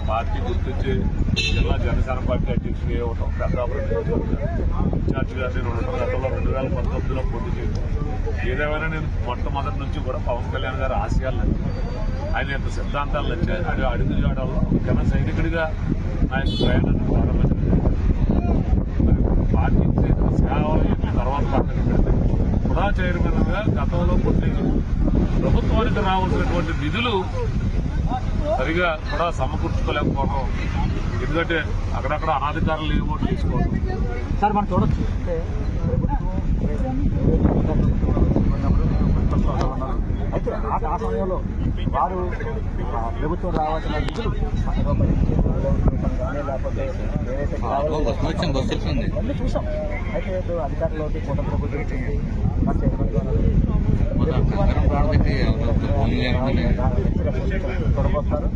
Party గుర్తించి జిల్లా Janasena party అధ్యక్షుడు ఇవ్వటం, పెద్దాపురం ఇన్ఛార్జిగా నేను ఉండటం, గతంలో 2019లో పోటీ చేయడం. ఏదేమైనా నేను మొట్టమొదటి నుంచి కూడా పవన్ కళ్యాణ్ గారి ఆశయాలు నచ్చాయి, ఆయన యొక్క సిద్ధాంతాలు నచ్చాయి. అది అడుగుజాడల్లో జన సైనికుడిగా ఆయన ప్రయాణాన్ని ప్రారంభించడం. పార్టీ సేవలు తర్వాత పక్కన పెడితే కూడా చైర్మన్గా గతంలో కొన్ని ప్రభుత్వానికి రావాల్సినటువంటి నిధులు సరిగా కూడా సమకూర్చుకోలేకపోవడం, ఎందుకంటే అక్కడక్కడ అనాధికారులు ఏ ఓట్లు తీసుకోవడం. సార్ మనం చూడొచ్చు అయితే ఆ సమయంలో వారు ప్రభుత్వం రావాల్సిన నిధులు లేకపోతే అన్నీ చూసాం. అయితే అధికారులకి కొత్త ప్రభుత్వం వచ్చింది, చూడబోతున్నారు.